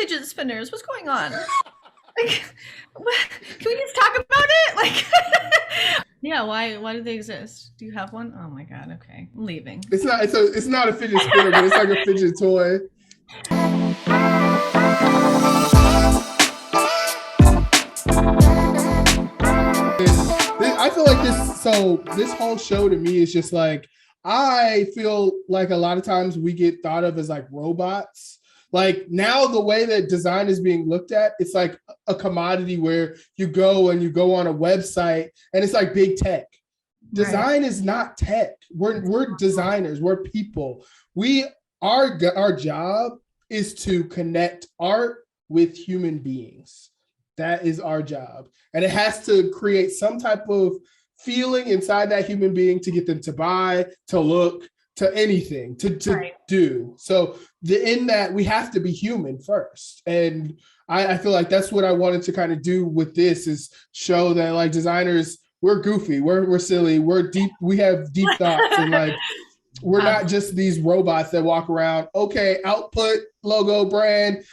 fidget spinners? What's going on? Like, can we just talk about it? Like, yeah. Why do they exist? Do you have one? Oh my god. Okay, I'm leaving. It's not a fidget spinner, but it's like a fidget toy. I feel like this whole show to me is just like, I feel like a lot of times we get thought of as like robots. Like now the way that design is being looked at, it's like a commodity where you go on a website and it's like big tech. Design is not tech. We're designers, we're people. Our job is to connect art with human beings. That is our job. And it has to create some type of feeling inside that human being to get them to buy, to look, to anything, to do. So in that, we have to be human first. And I feel like that's what I wanted to kind of do with this, is show that like designers, we're goofy, we're silly, we're deep, we have deep thoughts, and like we're not just these robots that walk around, okay, output, logo, brand,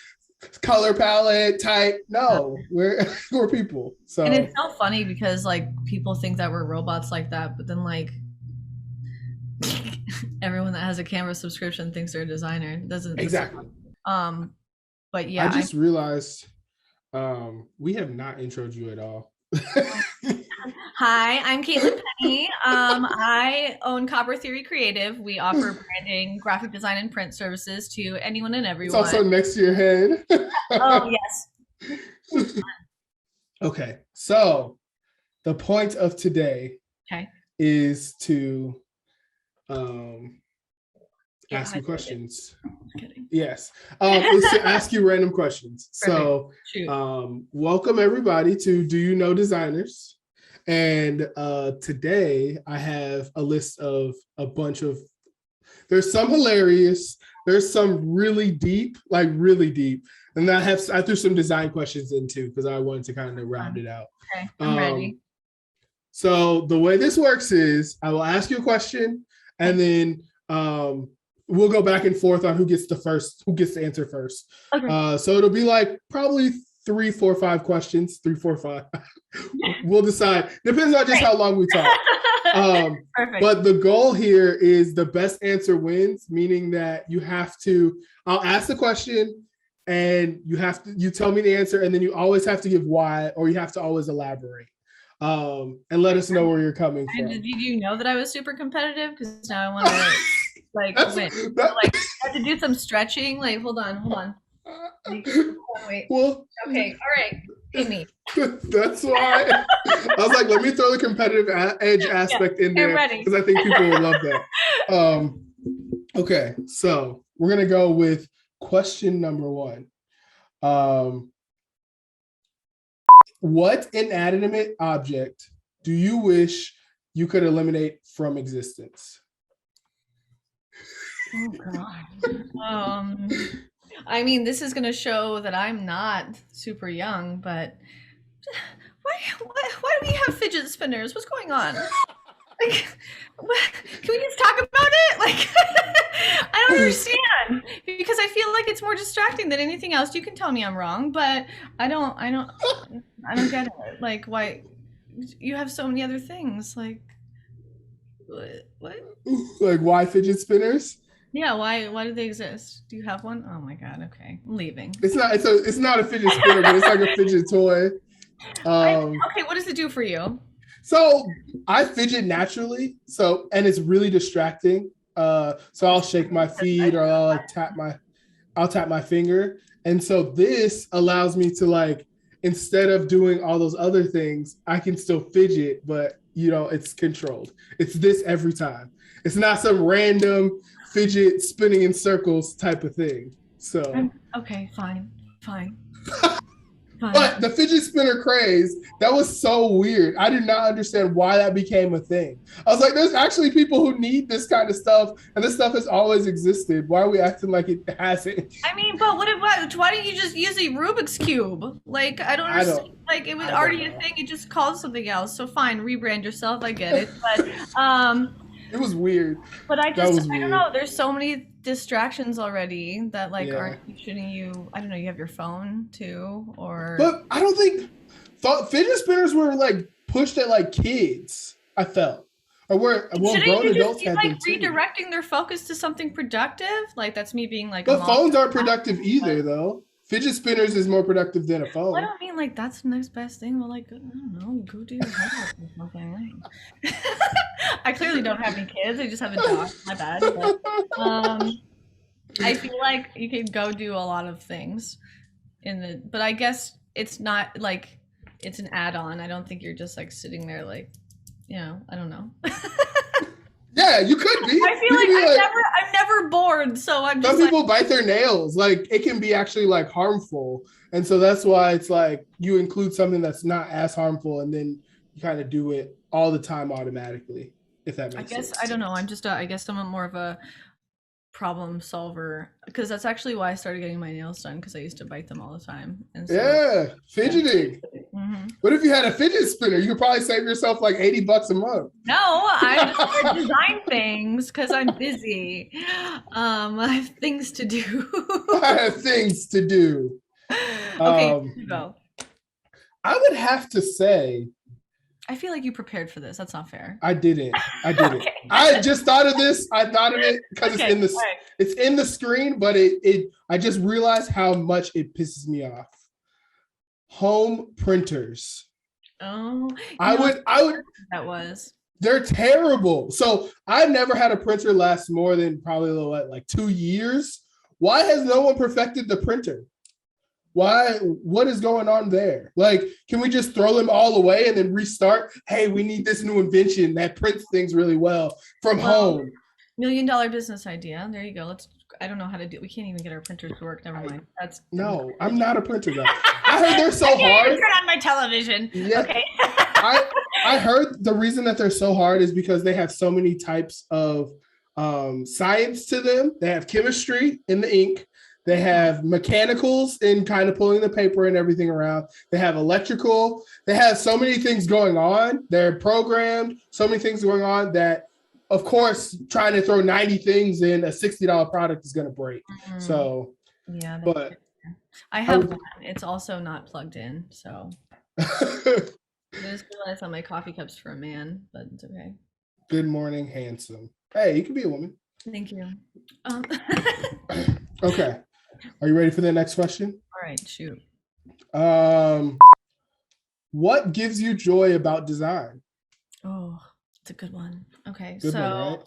color palette, type. No, we're people. So, and it's so funny because like people think that we're robots like that, but then like everyone that has a Canva subscription thinks they're a designer. It doesn't exactly. But yeah, I just realized we have not introed you at all. Hi, I'm Caitlin Penny. I own Copper Theory Creative. We offer branding, graphic design, and print services to anyone and everyone. It's also next to your head. Oh, yes. Okay, so the point of today is to ask you questions. Yes, is to ask you random questions. So welcome everybody to Do You Know Designers? And today I have a list of a bunch of, there's some hilarious, there's some really deep, like really deep. And I threw some design questions in too, because I wanted to kind of round it out. Okay, I'm ready. So the way this works is I will ask you a question, and then we'll go back and forth on who gets to answer first. Okay. So it'll be like probably 3, 4, 5 questions, 3, 4, 5. We'll decide. Depends on just how long we talk. But the goal here is the best answer wins, meaning that I'll ask the question and you tell me the answer, and then you always have to give why, or you have to always elaborate. And let us know where you're coming from. Did you know that I was super competitive? Because now I want to like win. Like I have to do some stretching. Like hold on. Wait. Well, okay, all right. Hit me. That's why I was like, let me throw the competitive edge aspect in there, because I think people will love that. Okay, so we're gonna go with question number 1. What inanimate object do you wish you could eliminate from existence? Oh God. I mean, this is going to show that I'm not super young, but why do we have fidget spinners? What's going on? Like, can we just talk about it? Like, I don't understand, because I feel like it's more distracting than anything else. You can tell me I'm wrong, but I don't get it. Like, why you have so many other things? Like, what? Like, why fidget spinners? Yeah, why do they exist? Do you have one? Oh my god, okay. I'm leaving. It's not a fidget spinner, but it's like a fidget toy. Okay, what does it do for you? So I fidget naturally, and it's really distracting. So I'll shake my feet, or I'll tap my finger. And so this allows me to, like, instead of doing all those other things, I can still fidget, but it's controlled. It's this every time. It's not some random fidget spinning in circles type of thing. So okay, fine. But the fidget spinner craze, that was so weird. I did not understand why that became a thing. I was like, there's actually people who need this kind of stuff, and this stuff has always existed. Why are we acting like it hasn't? I mean, but why don't you just use a Rubik's Cube? Like, I don't understand. Like, it was already a thing. It just called something else. So fine, rebrand yourself. I get it. But It was weird. But That was I don't weird. know. There's so many distractions already that like Yeah. aren't teaching you. I don't know. You have your phone too, or But I don't think thought fidget spinners were like pushed at like kids, I felt. Or where well shouldn't grown you just adults be had like them too. redirecting their focus to something productive? Like that's me being like a But mom. phones aren't productive either though. Fidget spinners is more productive than a Well, I phone. don't mean like that's the next best thing. Well, like I don't know, go do your homework or something. I clearly don't have any kids. I just have a dog. My bad. But I feel like you could go do a lot of things in the. But I guess it's not like it's an add-on. I don't think you're just like sitting there like, I don't know. Yeah, you could be. I feel You could like be like I'm never bored, so I'm some just like people bite their nails. Like it can be actually like harmful. And so that's why it's like you include something that's not as harmful and then you kind of do it all the time automatically, if that I makes guess sense. I don't know. I guess I'm more of a problem solver because that's actually why I started getting my nails done because I used to bite them all the time. And so Yeah, yeah. fidgeting. Hmm. What if you had a fidget spinner? You could probably save yourself like $80 a month. No, I just I design things because I'm busy. I have things to do. I have things to do. Okay, Um, you go. I would have to say I feel like you prepared for this. That's not fair. I didn't. I didn't. Okay. I just thought of this. I thought of it because Okay. All right. it's in the screen, but it I just realized how much it pisses me off. Home printers. Oh, I would I would that was. they're terrible. So I've never had a printer last more than probably like 2 years. Why has no one perfected the printer? Why? What is going on there? Like, can we just throw them all away and then restart? Hey, we need this new invention that prints things really well from Well, home. $1 million business idea. There you go. I don't know how to do. We can't even get our printers to work. Never I mind. That's no, I'm not a printer guy. I heard they're I so can't even hard. turn on my television. Yeah, Okay. I I heard the reason that they're so hard is because they have so many types of science to them. They have chemistry in the ink. They have mechanicals in kind of pulling the paper and everything around. They have electrical. They have so many things going on. They're programmed. So many things going on that, of course, trying to throw 90 things in a $60 product is going to break. Mm, So, yeah, that's but fair. I I have would. one. It's also not plugged in, so I just realized on my coffee cups for a man, but it's okay. Good morning, handsome. Hey, you can be a woman. Thank you. Um, Okay. Are you ready for the next question? all right, shoot. Um, what gives you joy about design? Oh, it's a good one. Okay, Good one, right? so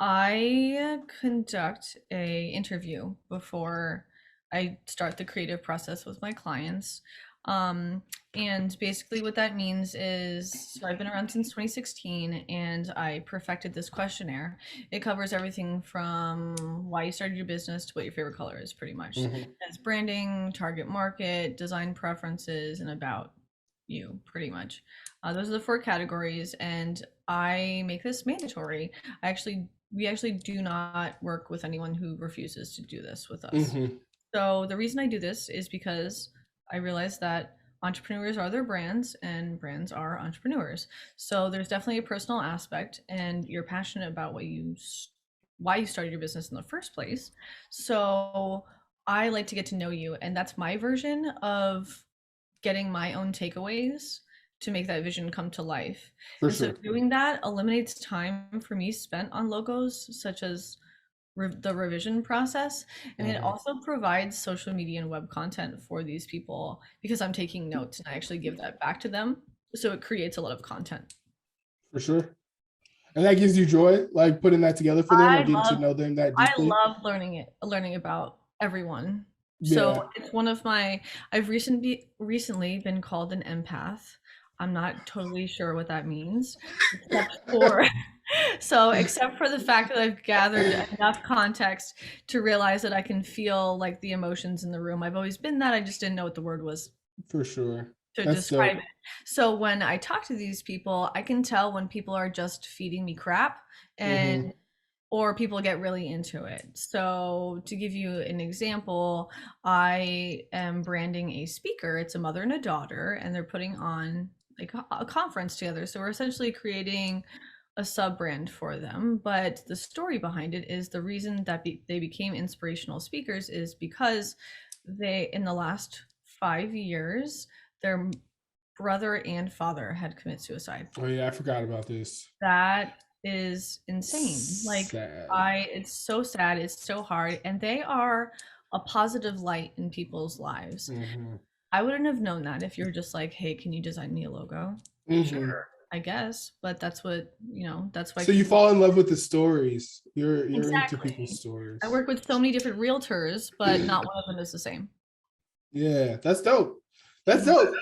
I conduct a interview before I start the creative process with my clients. Um, and basically what that means is, so I've been around since 2016 and I perfected this questionnaire. It covers everything from why you started your business to what your favorite color is, pretty much. Mhm. It's branding, target market, design preferences, and about you, pretty much. Those are the four categories, and I make this mandatory. We actually do not work with anyone who refuses to do this with us. Mhm. So the reason I do this is because I realize that entrepreneurs are their brands and brands are entrepreneurs. So there's definitely a personal aspect and you're passionate about why you started your business in the first place. So I like to get to know you, and that's my version of getting my own takeaways to make that vision come to life. For And so sure. doing that eliminates time for me spent on logos such as the revision process. And it Mhm. also provides social media and web content for these people because I'm taking notes and I actually give that back to them. So it creates a lot of content. For sure. And that gives you joy, like putting that together for them or I getting to love know them that I deeply. love learning about everyone. So Yeah. it's one of my I've recently been called an empath. I'm not totally sure what that means, except for except for the fact that I've gathered enough context to realize that I can feel like the emotions in the room. I've always been that. I just didn't know what the word was For sure. to That's describe it. dope. So when I talk to these people, I can tell when people are just feeding me crap and Mhm. or people get really into it. So, to give you an example, I am branding a speaker. It's a mother and a daughter, and they're putting on like a conference together. So, we're essentially creating a sub brand for them, but the story behind it is the reason that they became inspirational speakers is because they, in the last 5 years, their brother and father had committed suicide. Oh yeah, I forgot about this. That is insane. Like, Sad. it's so sad, it's so hard, and they are a positive light in people's lives. Hmm. I wouldn't have known that if you were just like, hey, can you design me a logo? Hmm. Sure, I guess, but that's what, that's why So you people. fall in love with the stories. You're into people's Exactly. I stories. work with so many different realtors, but not one of them is the same. Yeah, that's dope. That's Mhm. dope.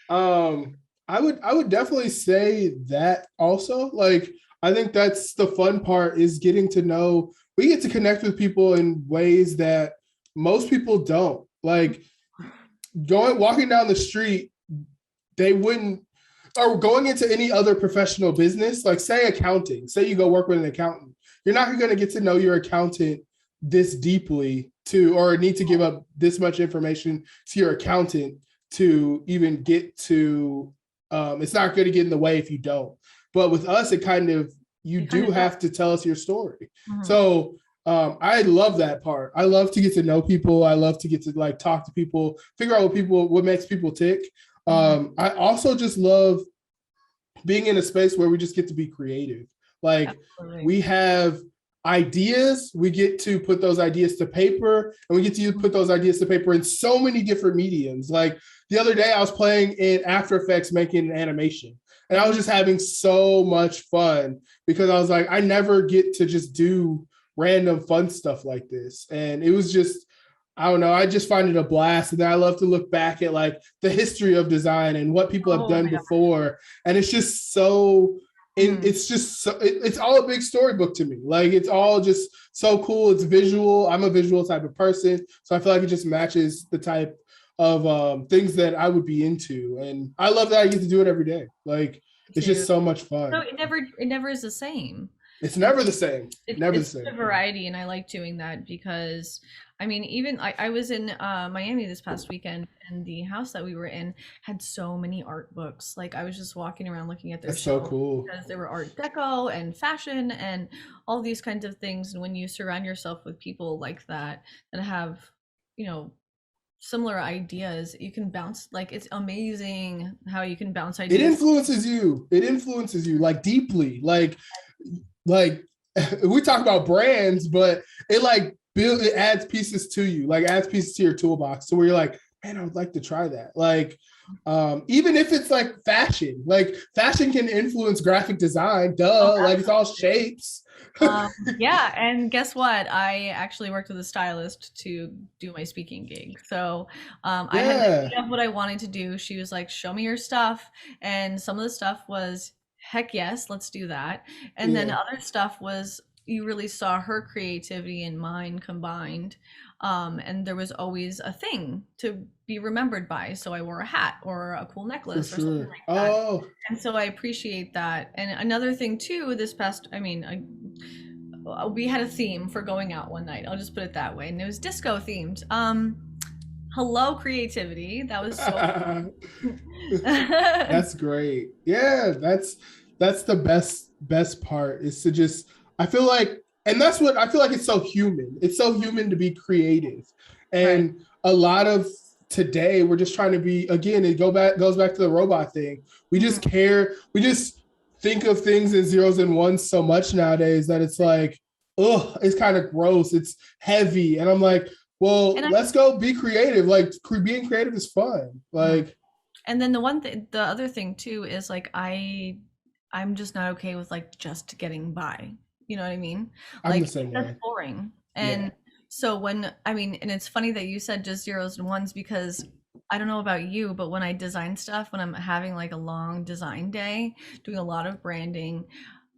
Um, I would definitely say that also. Like, I think that's the fun part is getting to know. We get to connect with people in ways that most people don't. Like going walking down the street, they wouldn't, or going into any other professional business, like say accounting, say you go work with an accountant, you're not going to get to know your accountant this deeply to, or need to give up this much information to your accountant to even get to, it's not going to get in the way if you don't. But with us, it kind of, you You kind do of don't. have to tell us your story. Mhm. So I love that part. I love to get to know people. I love to get to like talk to people, figure out what makes people tick. Mhm. I also just love being in a space where we just get to be creative. Like Absolutely. we have ideas, we get to put those ideas to paper, and we get to put those ideas to paper in so many different mediums. Like the other day, I was playing in After Effects making an animation, and I was Mhm. just having so much fun because I was like, I never get to just do random fun stuff like this. And it was just, I don't know. I just find it a blast. And then I love to look back at like the history of design and what people have Oh done my God. before. And it's just so, Mhm. it's just so, it's all a big storybook to me. Like it's all just so cool. It's visual. I'm a visual type of person. So I feel like it just matches the type of things that I would be into. And I love that I get to do it every day. Like it's Too. just so much So fun. it never is the same. It's And never the same. Never the it's such a same. variety, and I like doing that because I mean, even I was in Miami this past weekend, and the house that we were in had so many art books. Like I was just walking around looking at their That's so shelves cool. because there were art deco and fashion and all these kinds of things. And when you surround yourself with people like that that have, you know, similar ideas, you can bounce, like it's amazing how you can bounce It ideas. influences you. It influences you like deeply. Like we talk about brands, but it adds pieces to you, like adds pieces to your toolbox. So where you're like, man, I would like to try that. Like even if it's like fashion can influence graphic design, Oh, duh, like it's all absolutely. shapes. Yeah, and guess what? I actually worked with a stylist to do my speaking gig. So I had an Yeah, idea of what I wanted to do. She was like, "Show me your stuff," and some of the stuff was, "Heck yes, let's do that." And then yeah, other stuff was you really saw her creativity and mine combined. And there was always a thing to be remembered by. So I wore a hat or a cool for necklace or something sure. like that. Oh, And so I appreciate that. And another thing too, this past, I mean, we had a theme for going out one night. I'll just put it that way, and it was disco themed. Hello creativity. That was so fun. that's great. Yeah, that's the best part is to just, I feel like, and that's what I feel like, it's so human. It's so human to be creative. Right. And a lot of today we're just trying to be, again, it goes back to the robot thing. We Mhm. just care, we just think of things in zeros and ones so much nowadays that it's like, oh, it's kind of gross. It's heavy. And I'm like, well, And I let's go be creative. Like being creative is fun. Mhm. Like And then the other thing too is like I'm just not okay with like just getting by. You know what I mean? I'm the Like same that's way. boring. Yeah. And so when I mean, and it's funny that you said just zeros and ones because I don't know about you, but when I design stuff, when I'm having like a long design day, doing a lot of branding,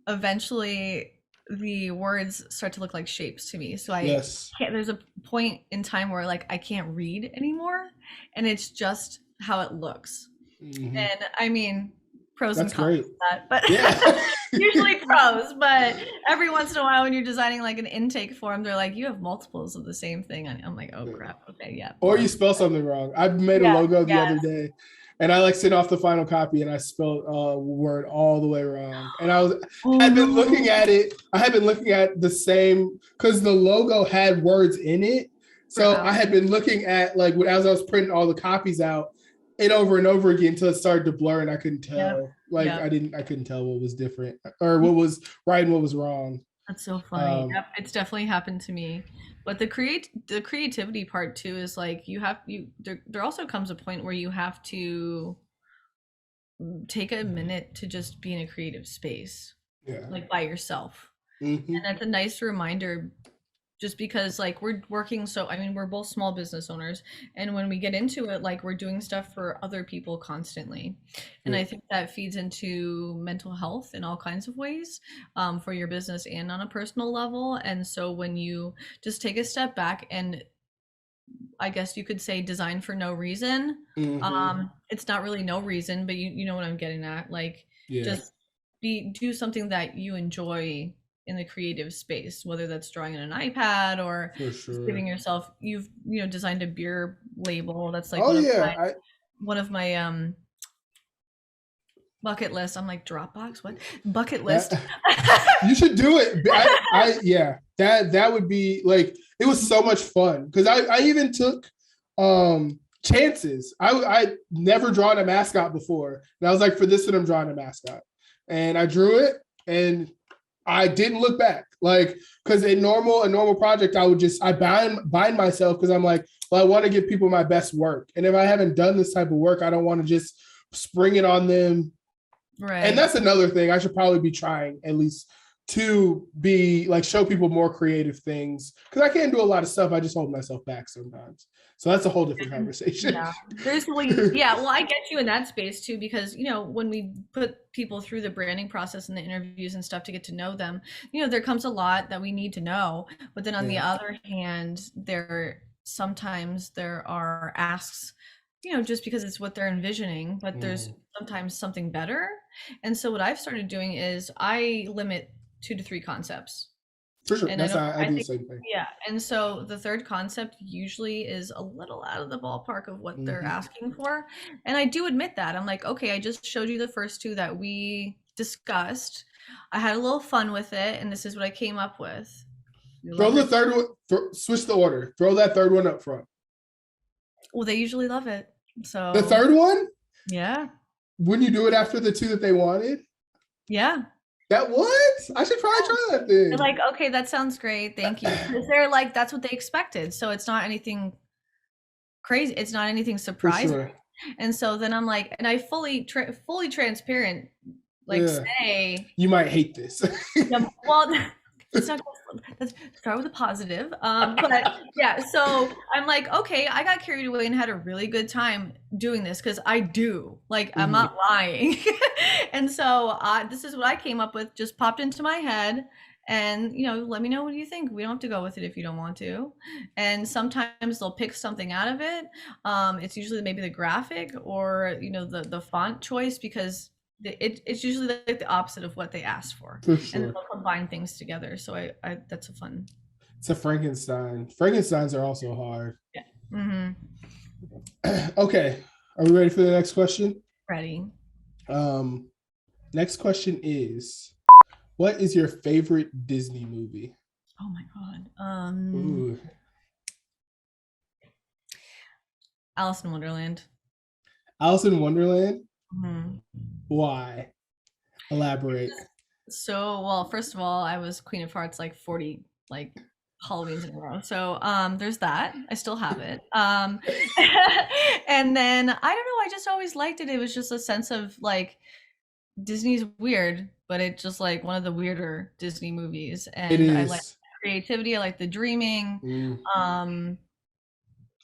eventually the words start to look like shapes to me. So I Yes. can't, there's a point in time where like I can't read anymore and it's just how it looks. Hmm. And I mean, pros and That's cons great. of that, but Yeah. usually pros. But every once in a while, when you're designing like an intake form, they're like, you have multiples of the same thing. And I'm like, oh crap. Okay, yeah, Or more. you spell something wrong. I made a Yeah, logo the yeah. other day and I like sent off the final copy and I spelled a word all the way wrong. And Oh had been looking no. at it. I had been looking at the same because the logo had words in it. So I had been looking at like as I was printing all the copies out, it over and over again until it started to blur and I couldn't Yep. tell. Like Yep. I couldn't tell what was different or what was right and what was wrong. That's so funny. Um, Yep, it's definitely happened to me. But the creativity part too is like there also comes a point where you have to take a minute to just be in a creative space, yeah. like by yourself. Mm-hmm. And that's a nice reminder just because like we're working so I mean we're both small business owners, and when we get into it like we're doing stuff for other people constantly, and Yeah. I think that feeds into mental health in all kinds of ways, for your business and on a personal level. And so when you just take a step back and I guess you could say design for no reason. Mm-hmm. It's not really no reason, but you know what I'm getting at. Like Yeah. just do something that you enjoy in the creative space, whether that's drawing on an iPad or For just sure. giving yourself designed a beer label. That's like Oh yeah. one of my bucket list. I'm like Dropbox, what? Bucket list. That you should do it. I yeah, that would be like it was so much fun because I even took chances. I never drawn a mascot before. And I was like, for this one, I'm drawing a mascot. And I drew it and I didn't look back. Like, because a normal project, I would just I bind myself because I'm like, well, I want to give people my best work. And if I haven't done this type of work, I don't want to just spring it on them. And Right. that's another thing I should probably be trying at least to be like show people more creative things because I can't do a lot of stuff. I just hold myself back sometimes. So that's a whole different conversation. Yeah. Yeah, well, I get you in that space too, because, when we put people through the branding process and the interviews and stuff to get to know them, there comes a lot that we need to know. But then on the Yeah. other hand, sometimes there are asks, just because it's what they're envisioning, but there's sometimes something better. And so what I've started doing is I limit 2 to 3 concepts. For sure. And That's how I I do the think, same thing. yeah. And so the third concept usually is a little out of the ballpark of what they're Mm-hmm. asking for. And I do admit that. I'm like, okay, I just showed you the first 2 that we discussed. I had a little fun with it, and this is what I came up with. You Throw love the it? third one, switch the order. Throw that third one up front. Well, they usually love it. The So, third one, yeah. when you do it after the two that they wanted, Yeah. that what? I should probably try that They're then. like, okay, that sounds great. Thank you. Because they're like, that's what they expected. So it's not anything crazy. It's not anything For surprising. sure. And so then I'm like, and I fully transparent, like Yeah. say, You might hate this. yeah, well, let's start with a positive. But yeah, so I'm like, okay, I got carried away and had a really good time doing this because I do. Like, I'm Mhm. not lying. And so this is what I came up with, just popped into my head. And, let me know what you think. We don't have to go with it if you don't want to. And sometimes they'll pick something out of it. It's usually maybe the graphic or, the font choice because it's usually like the opposite of what they asked for, For and then sure. they'll combine things together. So I that's a fun. It's a Frankenstein. Frankensteins are also hard. Yeah. Mm-hmm. Okay. Are we ready for the next question? Ready. Um, next question is what is your favorite Disney movie? Oh my god. Ooh. Alice in Wonderland. Alice in Wonderland? Mhm. Why? Elaborate. So, well, first of all, I was Queen of Hearts like 40 like Halloweens in a row. So, there's that. I still have it. And then I don't know, I just always liked it. It was just a sense of like Disney's weird, but it's just like one of the weirder Disney movies. It And I like is. creativity, I like the dreaming. Mm. Um,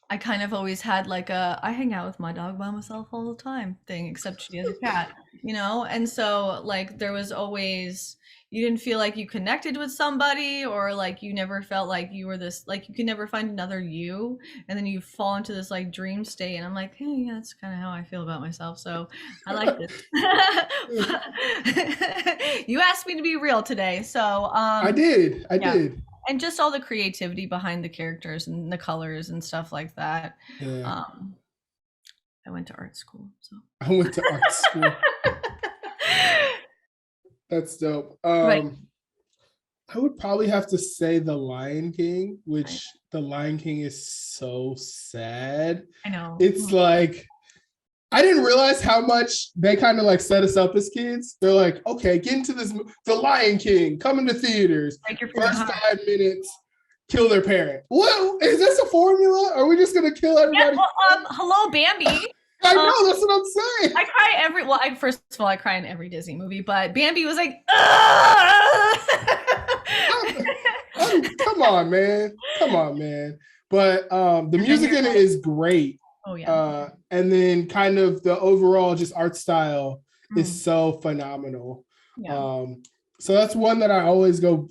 I kind of always had like I hang out with my dog by myself all the time thing, except she has a cat, And so like there was always you didn't feel like you connected with somebody, or like you never felt like you were this like you could never find another you, and then you fall into this like dream state, and I'm like, hey, yeah, that's kind of how I feel about myself. So I like this. You asked me to be real today, so I did. I yeah. did. And just all the creativity behind the characters and the colors and stuff like that. Yeah. Um, I went to art school, so. I went to art school. That's dope. Right. I would probably have to say The Lion King, I, which The Lion King is so sad. I know. It's like I didn't realize how much they kind of like set us up as kids. They're like, okay, get into this. The Lion King coming to theaters. Break your freaking First heart. 5 minutes, kill their parent. Whoa, is this a formula? Are we just gonna kill Yeah. everybody? Well, hello, Bambi. I know, that's what I'm saying. I cry every. Well, first of all, I cry in every Disney movie, but Bambi was like, Come on, man. Come on, man. But the music in it is great. oh yeah. And then kind of the overall just art style Mm. is so phenomenal. Yeah. So that's one that I always go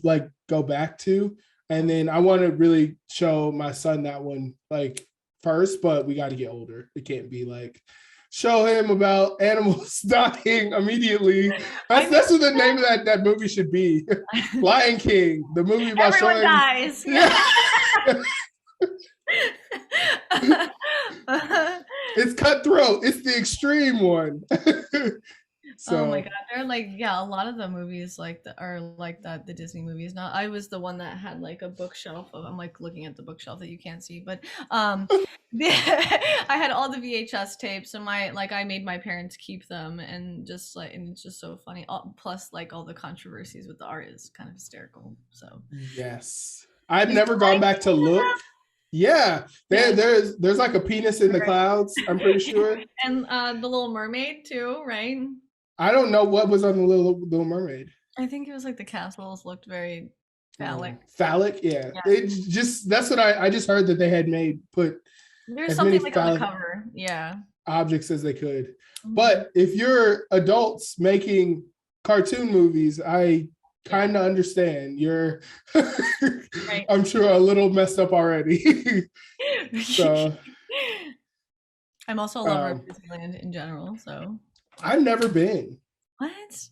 back to. And then I want to really show my son that one like first, but we got to get older. It can't be like show him about animals dying immediately. That's what the name of that movie should be. Lion King, the movie about Everyone showing dies. Yeah. It's cutthroat. It's the extreme one. So, oh my god, they're like, yeah, a lot of the movies like are like that, the Disney movies. Not I was the one that had like a bookshelf of, I'm like looking at the bookshelf that you can't see, but I had all the VHS tapes, and I made my parents keep them, and just like, and it's just so funny. Plus like all the controversies with the art is kind of hysterical. So yes. I've never gone back to look. Yeah, there's like a penis in the clouds, I'm pretty sure. And the Little Mermaid too, right? I don't know what was on the Little Mermaid. I think it was like the castles looked very phallic. Phallic, yeah. It just that's what I just heard that they had put there's as something many like on the cover, yeah, objects as they could. But if you're adults making cartoon movies, I kind of understand. You're right. I'm sure a little messed up already. So I'm also a lover of Disneyland in general, so I've never been. what?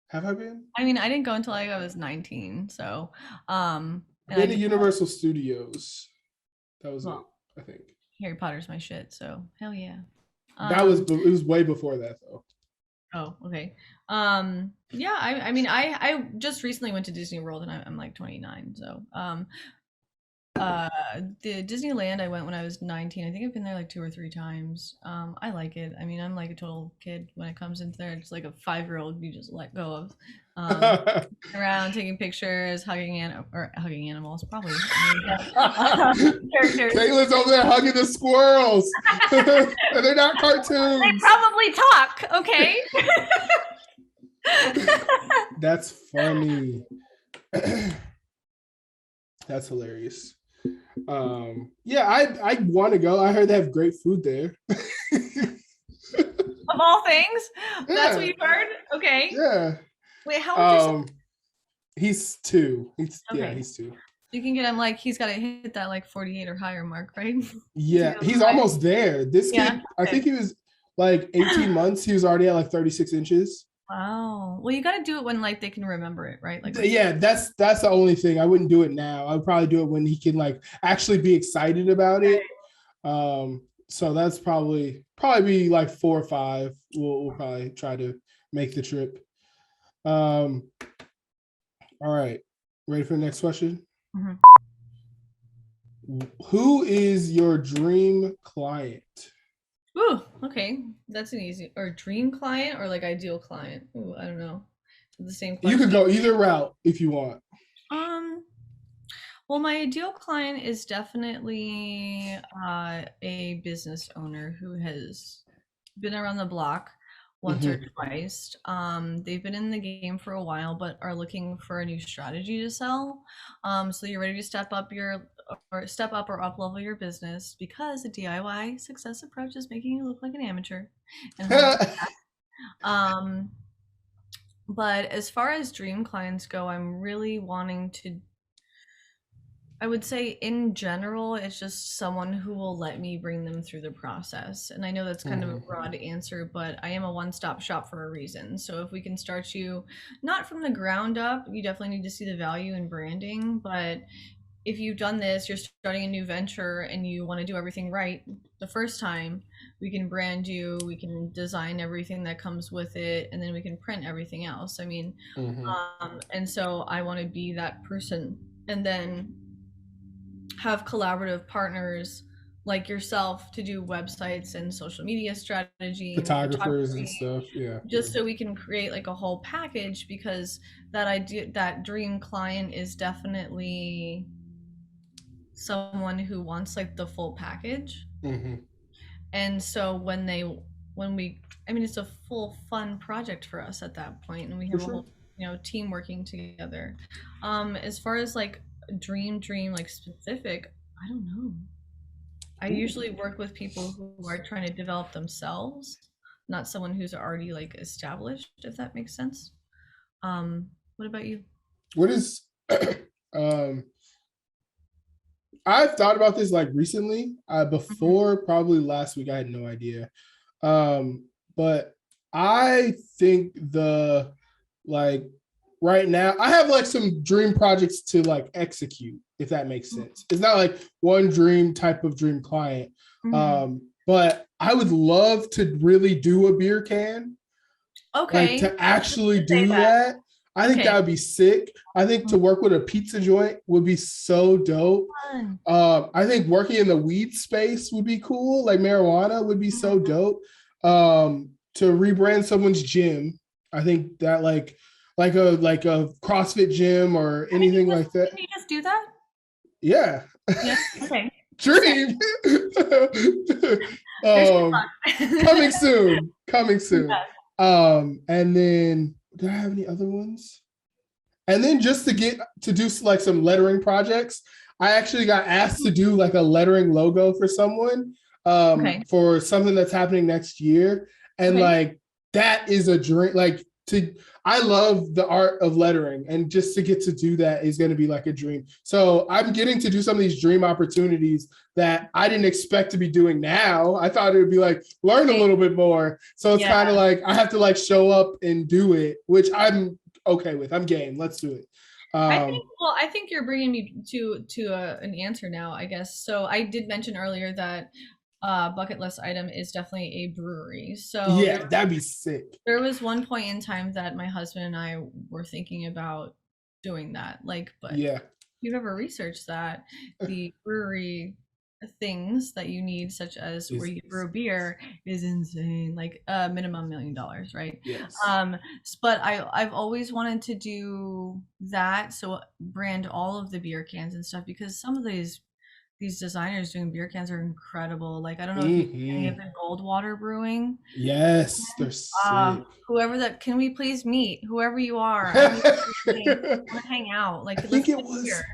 Have I been? I mean, I didn't go until I was 19, so been to Universal Studios. That was it, I think. Harry Potter's my shit, so hell yeah. It was way before that though. Oh, okay. Yeah, I mean, I just recently went to Disney World, and I'm like 29, so the Disneyland I went when I was 19. I think I've been there like 2 or 3 times. I like it. I mean, I'm like a total kid when it comes into there. It's like a 5-year-old you just let go of. Around taking pictures, hugging animals, probably. Characters. Kayla's over there hugging the squirrels. And they're not cartoons. They probably talk, okay? That's funny. That's hilarious. Yeah, I want to go. I heard they have great food there. Of all things, that's what you heard. Okay. Yeah. Wait, how old is your son? He's 2. Okay. He's 2. You can get him like he's got to hit that like 48 or higher mark, right? Yeah, he's almost there. This kid, I think he was like 18 months. He was already at like 36 inches. Wow. Well, you got to do it when like they can remember it, right? Like yeah, that's the only thing. I wouldn't do it now. I would probably do it when he can like actually be excited about it. So that's probably be like 4 or 5. We'll probably try to make the trip. All right, ready for the next question? Mm-hmm. Who is your dream client? Ooh, okay, that's an easy. Or dream client or like ideal client. Ooh, I don't know. The same question. You could go either route if you want. Well, my ideal client is definitely a business owner who has been around the block once or twice. They've been in the game for a while, but are looking for a new strategy to sell. So you're ready to step up or up level your business, because the DIY success approach is making you look like an amateur. But as far as dream clients go, I'm really wanting to, I would say in general, it's just someone who will let me bring them through the process. And I know that's kind of a broad answer, but I am a one-stop shop for a reason. So if we can start you not from the ground up, you definitely need to see the value in branding. But if you've done this, you're starting a new venture and you want to do everything right, the first time, we can brand you, we can design everything that comes with it, and then we can print everything else. I mean, Mm-hmm. and so I want to be that person, and then have collaborative partners like yourself to do websites and social media strategy and Photographers and photography, stuff. Yeah. just so we can create like a whole package, because that idea, that dream client is definitely someone who wants like the full package. Mm-hmm. And so when we, I mean, it's a full fun project for us at that point, and we For have a sure. whole, team working together. As far as like dream like specific, I don't know. I Ooh. usually work with people who are trying to develop themselves, not someone who's already like established, if that makes sense. What about you? What is um I've thought about this like recently. Mhm. Before probably last week, I had no idea. But I think the like right now, I have like some dream projects to like execute, if that makes sense. It's not like one dream type of dream client. Mhm. But I would love to really do a beer can, like Okay, to I was just actually gonna say do that. that. I think that Okay. would be sick. I think to work with a pizza joint would be so dope. Fun. I think working in the weed space would be cool. Like marijuana would be so Mhm. dope. To rebrand someone's gym, I think that like a CrossFit gym or anything like that. Didn't you just do that? Yeah, Yeah. Okay. Just saying. dream. There's your um, coming plug. soon. Coming soon. Yeah. And then do I have any other ones? And then just to get to do like some lettering projects, I actually got asked to do like a lettering logo for someone, Okay. for something that's happening next year. And Okay. like that is a dream. Like to I love the art of lettering, and just to get to do that is going to be like a dream. So I'm getting to do some of these dream opportunities that I didn't expect to be doing now. I thought it would be like learn a Okay. little bit more. So it's Yeah. kind of like I have to like show up and do it, which I'm okay with. I'm game. Let's do it. I think you're bringing me to an answer now, I guess. So I did mention earlier that bucket list item is definitely a brewery. So Yeah, that'd be sick. there was one point in time that my husband and I were thinking about doing that. Like, but if Yeah. you've ever researched that, the brewery things that you need, such as where Is you brew beer, is insane. Like a minimum $1 million, right? yes. Um, but I've always wanted to do that, so brand all of the beer cans and stuff, because some of these designers doing beer cans are incredible. Like I don't know if you any of Mm-hmm. the Goldwater Brewing. Yes, they're sick. Whoever that, can we please meet? Whoever you are, I need to meet. I I want to hang out. Like let's think it get was. here.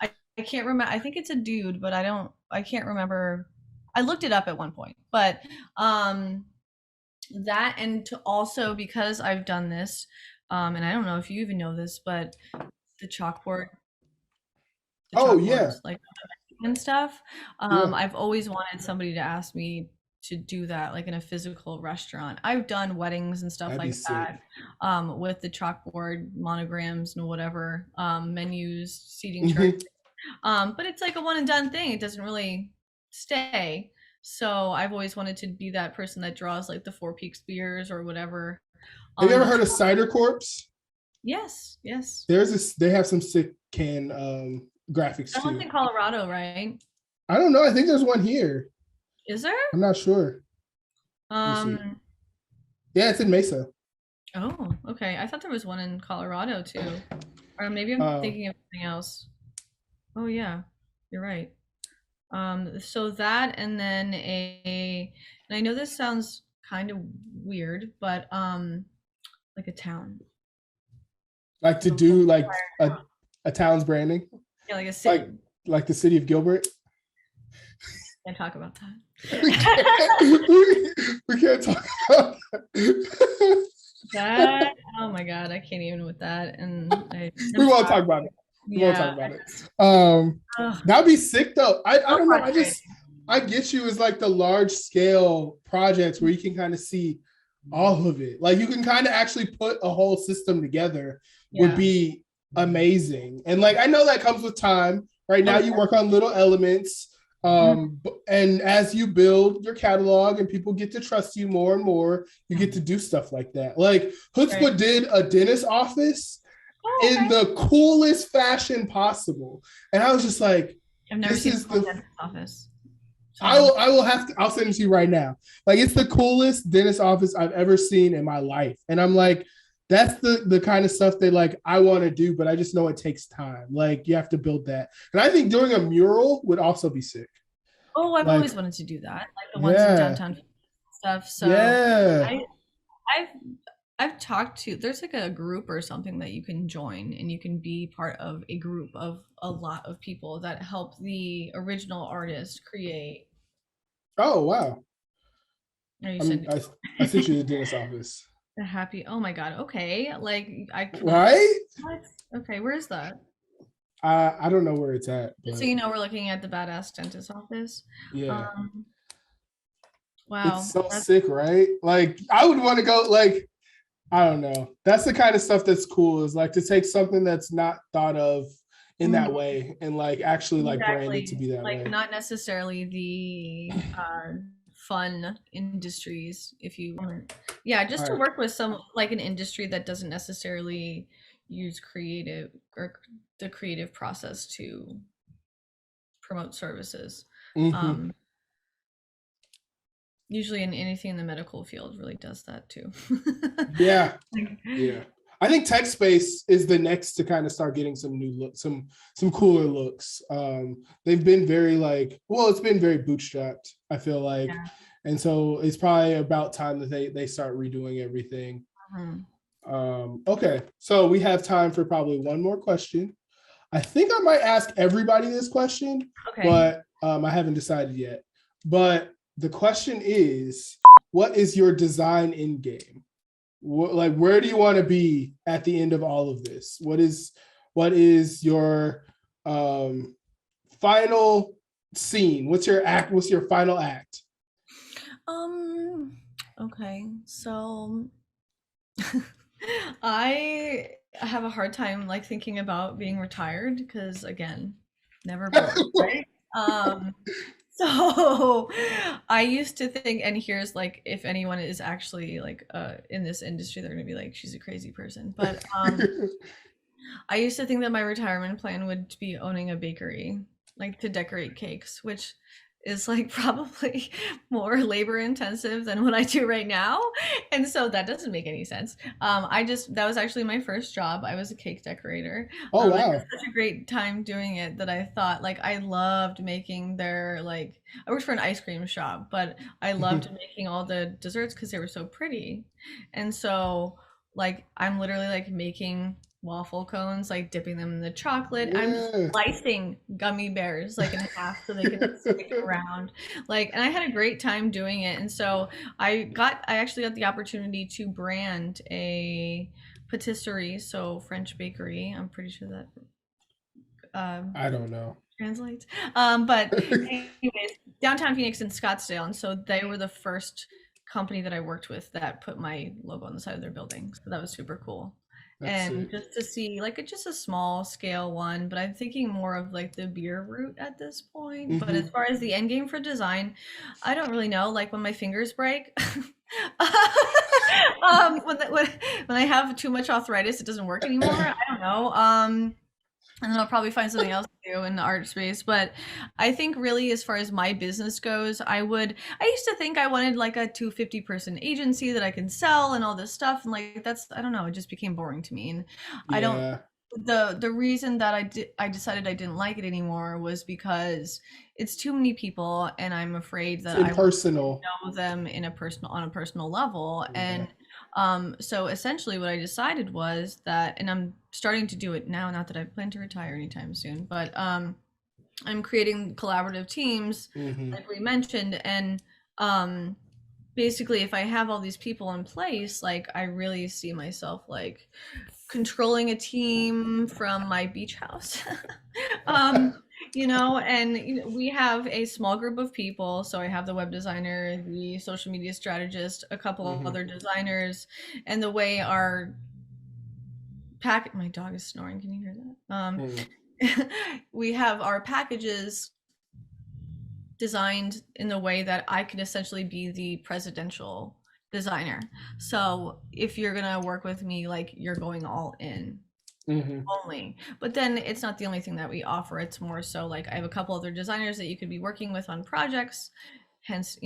I can't remember. I think it's a dude, but I can't remember. I looked it up at one point, but um that, and to also, because I've done this, and I don't know if you even know this, but the chalkboard, the Oh yeah, chalkboards, like and stuff. yeah. I've always wanted somebody to ask me to do that, like in a physical restaurant. I've done weddings and stuff That'd be like sick. that, with the chalkboard monograms and whatever, menus, seating charts. Mhm. But it's like a one and done thing. It doesn't really stay. So I've always wanted to be that person that draws like the Four Peaks beers or whatever Have you on ever the heard of chalk. Cider Corps? Yes, yes. There's this. They have some sick can graphics That one's too. in Colorado, right? I don't know. I think there's one here. Is there? I'm not sure. Let me see. Um, Yeah, it's in Mesa. oh, okay. I thought there was one in Colorado too. Or maybe I'm Uh, thinking of something else. Oh yeah, you're right. So that, and then and I know this sounds kind of weird, but like a town, like to like a do local like fire town. a town's branding, Yeah, like a like city. like the city of Gilbert. Can't talk about we that. can't, we can't talk about that. That, oh my God, I can't even with that. And We I'm won't sorry. talk about it. We won't talk Yeah. about it. Um, Ugh, that'd be sick though. I so don't know. frustrating. I get you as like the large scale projects where you can kind of see all of it. Like you can kind of actually put a whole system together would Yeah. be amazing. And like I know that comes with time. Right Oh now yeah. you work on little elements. Mhm. And as you build your catalog and people get to trust you more and more, you get to do stuff like that. Like Right. Chutzpah did a dentist office Oh, in okay. the coolest fashion possible. And I was just like, I've never this seen a is full the dentist office. I So, will have to I'll send it to you right now. Like it's the coolest dentist office I've ever seen in my life. And I'm like, that's the kind of stuff that like I want to do, but I just know it takes time. Like you have to build that. And I think doing a mural would also be sick. oh, I've Like, always wanted to do that, like the ones in yeah. downtown stuff. So, Yeah. I I've I've talked to there's like a group or something that you can join and you can be part of a group of a lot of people that help the original artist create. Oh wow. Oh, you I'm said I sent you the dentist office. a happy. Oh my God. Okay. Like I can. Right? What? Okay. Where is that? I don't know where it's at, Just so but you know, we're looking at the badass dentist office. yeah. Um. It's Wow. so That's. sick, right? Like I would want to go like I don't know. That's the kind of stuff that's cool is like to take something that's not thought of in that Mhm. way and like actually like brand it to Exactly. be that Like way. not necessarily the fun industries if you want. Yeah, just All to right. work with some like an industry that doesn't necessarily use creative or the creative process to promote services. Mm-hmm. Um usually in anything in the medical field really does that too. Yeah. Like, Yeah. I think tech space is the next to kind of start getting some new look, some cooler looks. They've been very like, well, it's been very bootstrapped, I feel like. yeah. And so it's probably about time that they start redoing everything. Mhm. Okay, so we have time for probably one more question. I think I might ask everybody this question, Okay. but I haven't decided yet. But the question is, what is your design end game? Like, where do you want to be at the end of all of this? What is your um, final scene? What's your act? What's your final act? Um, okay. So I have a hard time like thinking about being retired because again, never bored, right? Um, so I used to think, and here's like if anyone is actually like in this industry, they're gonna be like, she's a crazy person. But I used to think that my retirement plan would be owning a bakery, like to decorate cakes, which is like probably more labor intensive than what I do right now. And so that doesn't make any sense. That was actually my first job. I was a cake decorator. Oh I had wow. such a great time doing it that I thought like I loved making I worked for an ice cream shop, but I loved making all the desserts because they were so pretty. And so like I'm literally like making waffle cones, like dipping them in the chocolate. I'm Yeah. slicing gummy bears like in half so they can stick around. Like, and I had a great time doing it. And so I actually got the opportunity to brand a patisserie, so French bakery. I'm pretty sure that um, I don't know. translates. But anyways, downtown Phoenix and Scottsdale, and so they were the first company that I worked with that put my logo on the side of their building. So that was super cool. That's And sick. just to see like it's just a small scale one, but I'm thinking more of like the beer route at this point. But as Hmm. far as the end game for design, I don't really know. Like when my fingers break, when I have too much arthritis, it doesn't work anymore. I don't know. And then I'll probably find something else to do in the art space. But I think really as far as my business goes, I used to think I wanted like a 250-person agency that I can sell and all this stuff. And like that's I don't know, it just became boring to me. And I don't Yeah. the reason that I decided I didn't like it anymore was because it's too many people and I'm afraid It's that I won't impersonal. know them on a personal level. Yeah. And so essentially what I decided was that, and I'm starting to do it now, not that I plan to retire anytime soon, but I'm creating collaborative teams, Hmm. like we mentioned, and um, basically, if I have all these people in place, like I really see myself like controlling a team from my beach house. um, and we have a small group of people. So I have the web designer, the social media strategist, a couple Hmm. other designers, and the way our pack my dog is snoring. Can you hear that? Hmm. We have our packages designed in the way that I can essentially be the presidential designer. So if you're gonna work with me, like you're going all in Hmm. only. But then it's not the only thing that we offer. It's more so like I have a couple other designers that you could be working with on projects, hence,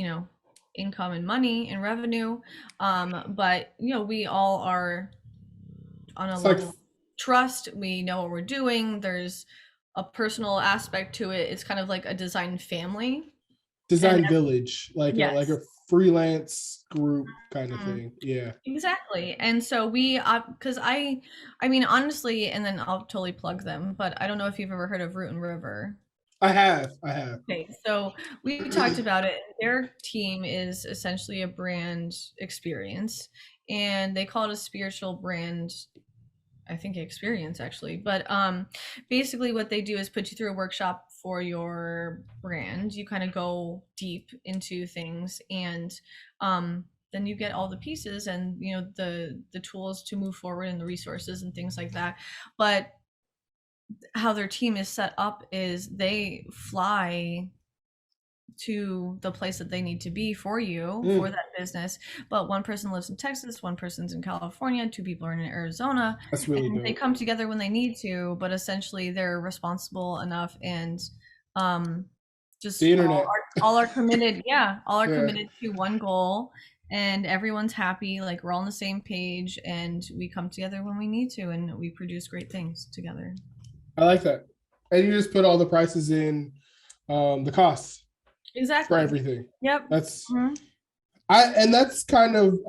income and money and revenue. But we all are on a It's like level of trust. We know what we're doing. There's a personal aspect to it. It's kind of like a design family. And design village, like yes. a freelance group kind of Mhm. thing. Yeah, Exactly. And so because I mean, honestly, and then I'll totally plug them, but I don't know if you've ever heard of Root and River. I have. Okay, so we talked about it. Their team is essentially a brand experience, and they call it a spiritual brand, I think experience actually. But basically what they do is put you through a workshop for your brand. You kind of go deep into things, and then you get all the pieces and the tools to move forward and the resources and things like that. But how their team is set up is they fly to the place that they need to be for you for Mm, that business. But one person lives in Texas, one person's in California, two people are in Arizona, that's really and they dope. come together when they need to, but essentially they're responsible enough and um The just internet. all are committed, yeah, all are Yeah, committed to one goal, and everyone's happy, like we're all on the same page, and we come together when we need to, and we produce great things together. I like that. And you just put all the prices in, the costs for Exactly. everything. Yep. That's Mhm. and that's kind of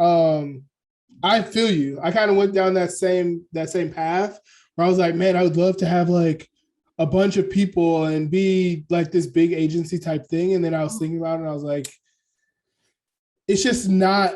I feel you. I kind of went down that same path where I was like, man, I would love to have like a bunch of people and be like this big agency type thing. And then I was thinking about it and I was like, it's just not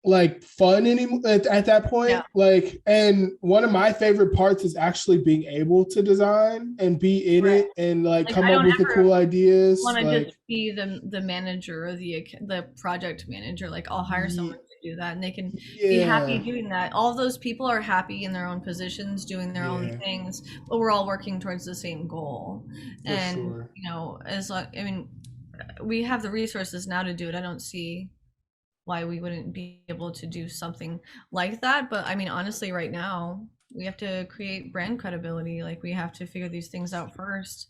like fun anymore at that Yeah. point. Like, and one of my favorite parts is actually being able to design and be in Right. it and like Like come I up don't with the ever cool ideas. want to Like, just be the manager or the project manager. Like I'll hire someone to do that, and they can be happy yeah, doing that. All of those people are happy in their own positions, doing their own yeah, things, but we're all working towards the same goal. for And sure. as like I mean, we have the resources now to do it. I don't see why we wouldn't be able to do something like that. But I mean, honestly, right now we have to create brand credibility. Like we have to figure these things out first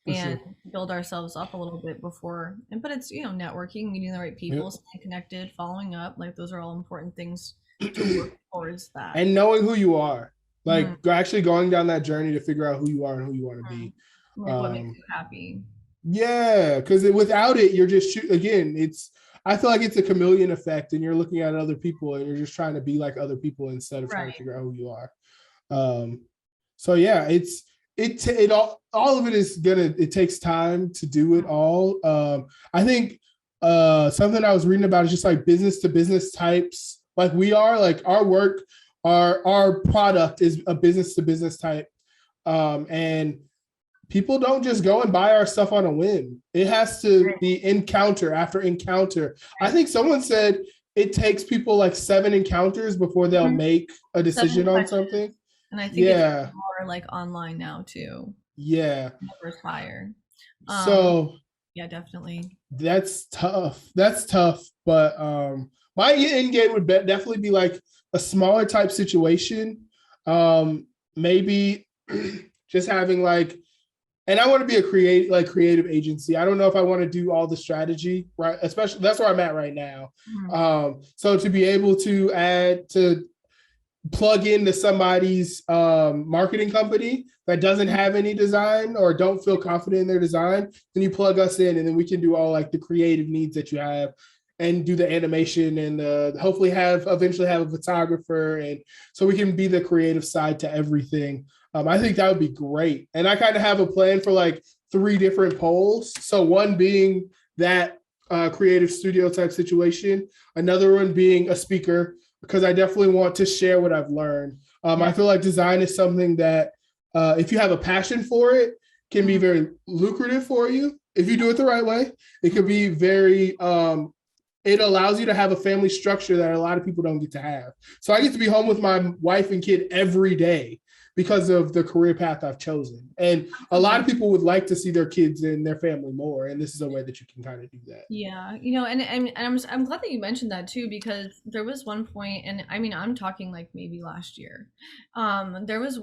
For and sure. build ourselves up a little bit before. And but it's networking, meeting the right Yep. people, staying connected, following up. Like those are all important things to work towards that. And knowing who you are, Mhm, like actually going down that journey to figure out who you are and who you want to mhm. be. Like what makes Um, you happy. yeah, because without it, you're just again. It's I feel like it's a chameleon effect, and you're looking at other people, and you're just trying to be like other people instead of trying to Right. figure out who you are. Um, so yeah, it all of it is gonna it takes time to do it all. I think something I was reading about is just like business to business types. Like we are like our work, our product is a business to business type, and people don't just go and buy our stuff on a whim. It has to Right. be encounter after encounter. I Right. think someone said it takes people like 7 encounters before they'll Mhm. make a Seven decision on something. touches. And I think it's Yeah, more like online now too. yeah. Numbers higher. Um, So yeah, definitely. that's tough. That's tough. But my end game would definitely be like a smaller type situation. Maybe just having like, and I want to be a creative agency. I don't know if I want to do all the strategy, right? Especially that's where I'm at right now. Mhm. So to be able to add to plug into somebody's marketing company that doesn't have any design or don't feel confident in their design, then you plug us in, and then we can do all like the creative needs that you have and do the animation and hopefully have eventually have a photographer, and so we can be the creative side to everything. I think that would be great. And I kind of have a plan for like 3 different poles. So one being that creative studio type situation, another one being a speaker, because I definitely want to share what I've learned. I Yeah. feel like design is something that, if you have a passion for it, can be Mhm. very lucrative for you. If you do it the right way, it could Mhm. be very, it allows you to have a family structure that a lot of people don't get to have. So I get to be home with my wife and kid every day because of the career path I've chosen. And a lot of people would like to see their kids and their family more. And this is a way that you can kind of do that. Yeah, I'm glad that you mentioned that too, because there was one point, and I mean I'm talking like maybe last year. There was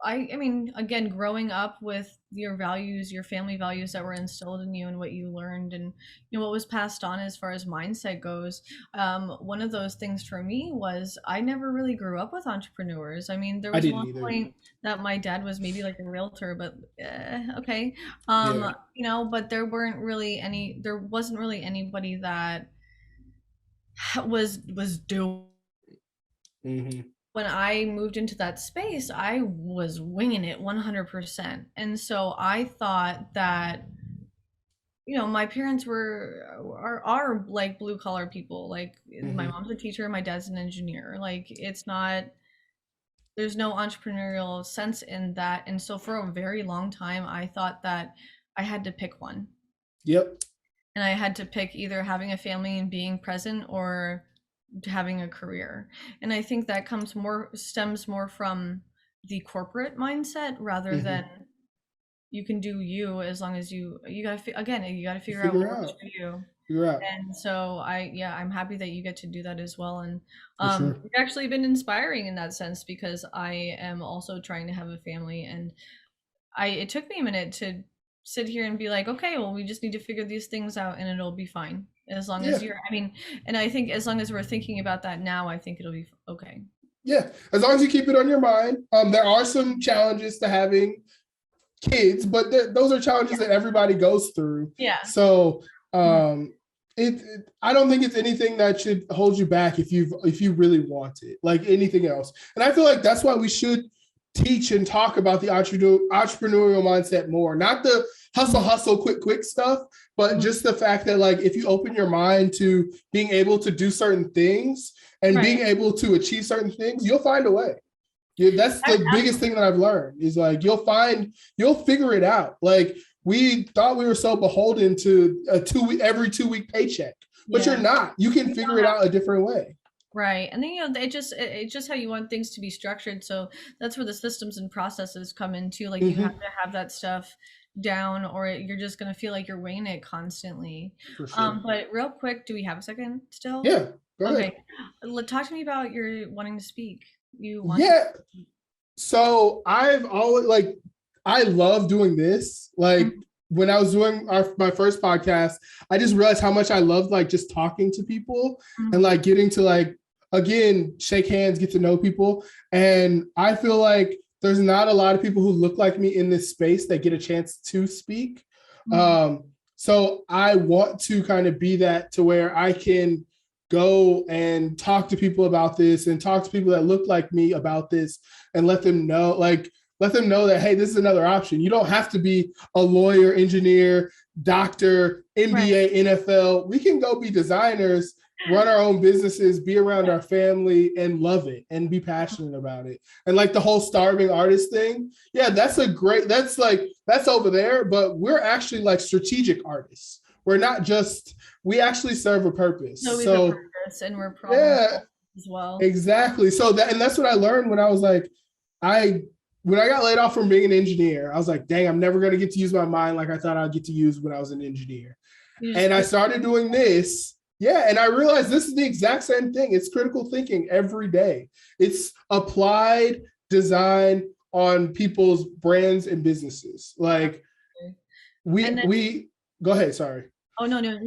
I mean again, growing up with your values, your family values that were instilled in you and what you learned and what was passed on as far as mindset goes. One of those things for me was I never really grew up with entrepreneurs. I mean, there I was didn't one either. point that my dad was maybe like a realtor, but okay. Yeah. But there wasn't really anybody that was doing. Hmm. When I moved into that space, I was winging it 100%. And so I thought that my parents are like blue collar people. Like my Hmm. mom's a teacher, my dad's an engineer. Like it's not there's no entrepreneurial sense in that. And so for a very long time I thought that I had to pick one. Yep. And I had to pick either having a family and being present or having a career. And I think that stems more from the corporate mindset rather Hmm. than you can do you as long as you got to again you got to You figure out what figure works out. for you. Figure out. And so I'm happy that you get to do that as well. And For sure. it's actually been inspiring in that sense because I am also trying to have a family, and it took me a minute to sit here and be like, okay, well, we just need to figure these things out and it'll be fine. As long as Yeah. you're, I mean, and I think as long as we're thinking about that now, I think it'll be okay. Yeah. As long as you keep it on your mind. There are some challenges to having kids, but those are challenges that everybody goes through. Yeah. So Mhm. I don't think it's anything that should hold you back if you really want it, like anything else. And I feel like that's why we should teach and talk about the entrepreneurial mindset more, not the hustle, quick stuff, but Mhm. just the fact that like if you open your mind to being able to do certain things and being Right. able to achieve certain things, you'll find a way. Yeah, that's the biggest thing that I've learned is like you'll figure it out. Like we thought we were so beholden to a every 2 week paycheck, but you're Yeah. not. You can You figure don't it have out a different way. Right. And then, it's just how you want things to be structured. So that's where the systems and processes come into. Like you have Hmm. to have that stuff down or you're just going to feel like you're weighing it constantly. For sure. But real quick, do we have a second still? Yeah. Go ahead. Okay. Talk to me about your wanting to speak. You want to. Yeah. So I've always like I love doing this. Like Mhm. when I was doing my first podcast, I just realized how much I loved like just talking to people and Mhm. like getting to like again shake hands, get to know people. And I feel like there's not a lot of people who look like me in this space that get a chance to speak. Mhm. Um, so I want to kind of be that to where I can go and talk to people about this and talk to people that look like me about this and let them know that hey, this is another option. You don't have to be a lawyer, engineer, doctor, Right. NBA, NFL. We can go be designers, run our own businesses, be around our family and love it and be passionate about it. And like the whole starving artist thing, yeah, that's over there, but we're actually like strategic artists. We're not just we actually serve a No, purpose. we have a So purpose and we're problem yeah, solvers as well. exactly. So that's what I learned when I was like, I when I got laid off from being an engineer, I was like, dang, I'm never gonna get to use my mind like I thought I'd get to use when I was an engineer. You just And I put, started doing this. Yeah, and I realized this is the exact same thing. It's critical thinking every day. It's applied design on people's brands and businesses. Like and then, we go ahead, sorry. oh, no, no,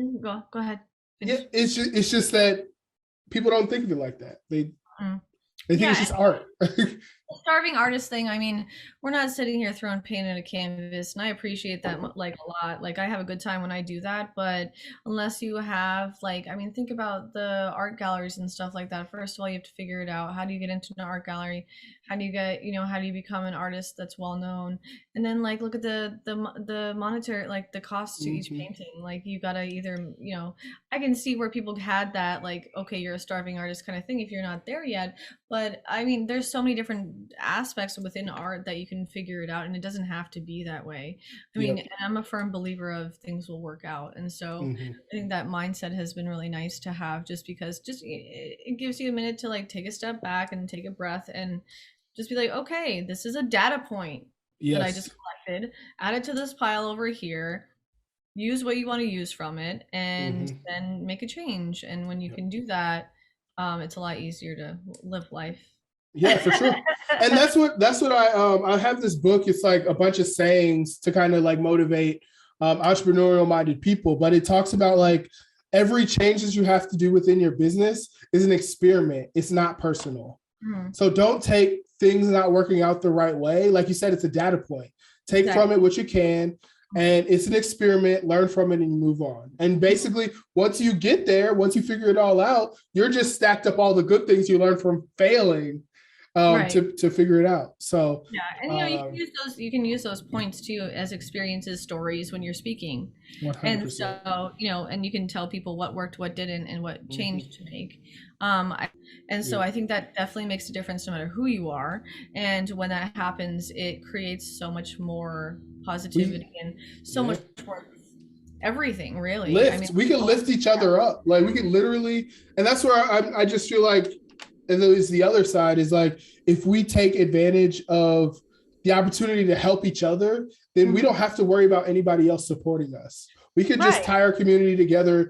go ahead. Yeah, Finish. it's just that people don't think of it like that. Mm. They think it's Yeah. just art. Starving artist thing, I mean, we're not sitting here throwing paint at a canvas, and I appreciate that like a lot. Like I have a good time when I do that, but unless you have like, I mean, think about the art galleries and stuff like that. First of all, you have to figure it out. How do you get into an art gallery? How do you get, how do you become an artist that's well known? And then like look at the monetary, like the cost to each Hmm. painting. Like you gotta either, I can see where people had that like, okay, you're a starving artist kind of thing if you're not there yet. But I mean, there's so many different aspects within art that you can figure it out, and it doesn't have to be that way. I mean, Yep. and I'm a firm believer of things will work out, and so Hmm. I think that mindset has been really nice to have, just because it gives you a minute to like take a step back and take a breath and Just be like, okay, this is a data point that I Yes. just collected. Add it to this pile over here. Use what you want to use from it, and Hmm. then make a change. And when you Yep. can do that, it's a lot easier to live life. Yeah, for sure. And that's what I have this book. It's like a bunch of sayings to kind of like motivate entrepreneurial minded people, but it talks about like every changes you have to do within your business is an experiment. It's not personal. Mhm. So don't take things not working out the right way. Like you said, it's a data point. Take from Exactly. it what you can, and it's an experiment. Learn from it and you move on. And basically, once you get there, once you figure it all out, you're just stacked up all the good things you learned from failing Right. to figure it out. So, Yeah, and um, you can use those points too as experiences, stories when you're speaking. And 100%. so, and you can tell people what worked, what didn't, and what Mm-hmm. change to make. I, and so Yeah. I think that definitely makes a difference no matter who you are. And when that happens, it creates so much more positivity We, and so yeah. much more everything, really. I mean, Lift. We can oh, lift each other up. Like we can literally, and that's where I just feel like, and there's the other side is like, if we take advantage of the opportunity to help each other, then we don't mhm. have to worry about anybody else supporting us. We could just Right. tie our community together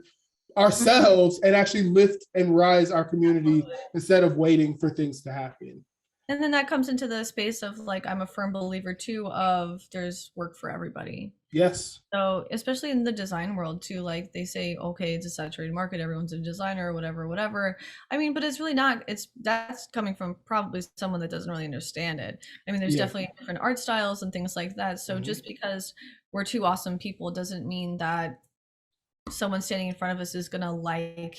Mhm. ourselves and actually lift and rise our community Absolutely. instead of waiting for things to happen. And then that comes into the space of like, I'm a firm believer too of there's work for everybody. Yes. So, especially in the design world too, like they say, okay, it's a saturated market, everyone's a designer, whatever, whatever. I mean, but it's really not. It's that's coming from probably someone that doesn't really understand it. I mean, there's Yeah. definitely different art styles and things like that. So Mm-hmm. just because we're two awesome people doesn't mean that someone standing in front of us is gonna like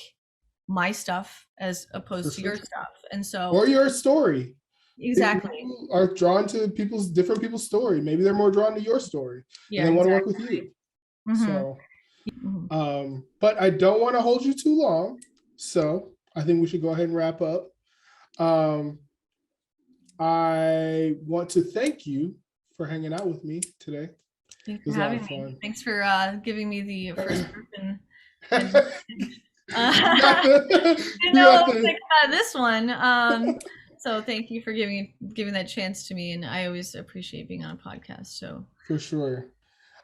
my stuff as For opposed to sure. your stuff. And so, Or your story. exactly. People are drawn to different people's story. Maybe they're more drawn to your story and Yeah, they want to work exactly. with you. Hmm. So, Hmm. but I don't want to hold you too long. So I think we should go ahead and wrap up. Um, I want to thank you for hanging out with me today. It Thanks for was a lot having of me. fun. Thanks for giving me the first person advantage. You got the, Didn't you know got what to the, think about this one. So thank you for giving that chance to me, and I always appreciate being on a podcast. So for sure.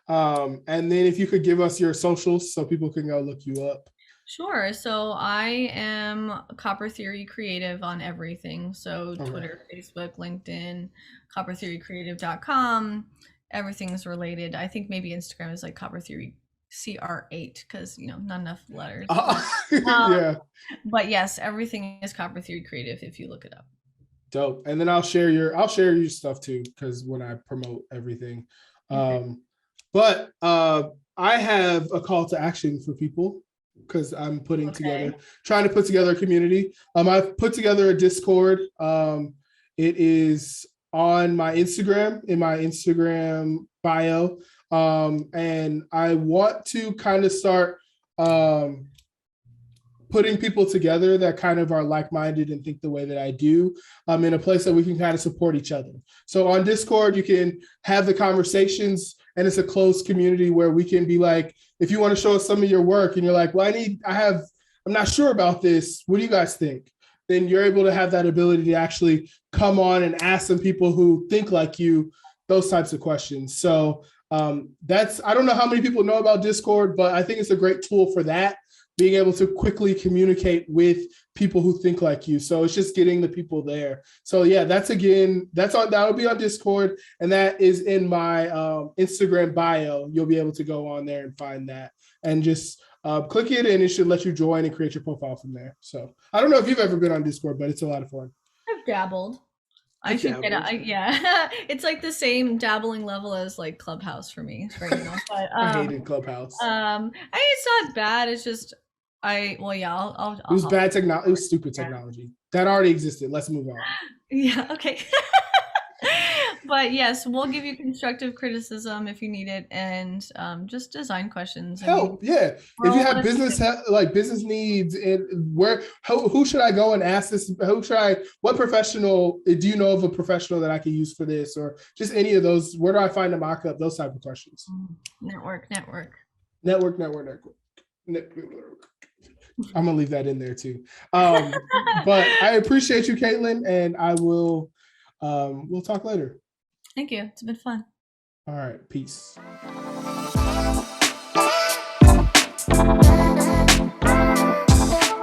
And then if you could give us your socials so people can go look you up. sure. So I am Copper Theory Creative on everything. So Okay. Twitter, Facebook, LinkedIn, coppertheorycreative.com. Everything's related. I think maybe Instagram is like Copper Theory CR8 because not enough letters. Um, Yeah. but yes, everything is Copper Theory Creative if you look it up. Dope. And then I'll share your stuff too, because when I promote everything. Okay. Um, but I have a call to action for people because I'm Okay. trying to put together a community. I've put together a Discord. It is on my Instagram, in my Instagram bio. And I want to kind of start putting people together that kind of are like-minded and think the way that I do, in a place that we can kind of support each other. So on Discord, you can have the conversations, and it's a closed community where we can be like, if you want to show us some of your work and you're like, well, I'm not sure about this. What do you guys think? Then you're able to have that ability to actually come on and ask some people who think like you those types of questions. So I don't know how many people know about Discord, but I think it's a great tool for that, being able to quickly communicate with people who think like you. So it's just getting the people there. So yeah, that'll be on Discord, and that is in my Instagram bio. You'll be able to go on there and find that, and just click it, and it should let you join and create your profile from there. So I don't know if you've ever been on Discord, but it's a lot of fun. I've dabbled. I I've should get dabbled. yeah. It's like the same dabbling level as like Clubhouse for me right now. But I hated Clubhouse. it's not bad. It's just well yeah, It I'll was hop bad technology. It was stupid on. technology that already existed. Let's move on. Yeah, okay. But yes, we'll give you constructive criticism if you need it, and just design questions. I mean, Help, yeah. we're If you all have one. business needs, and who should I go and ask this? What professional do you know of, a professional that I can use for this, or just any of those? Where do I find a mock-up? Those type of questions. Network. Network. I'm gonna leave that in there too. But I appreciate you, Caitlin, and I will We'll talk later. Thank you. It's been fun. All right. Peace.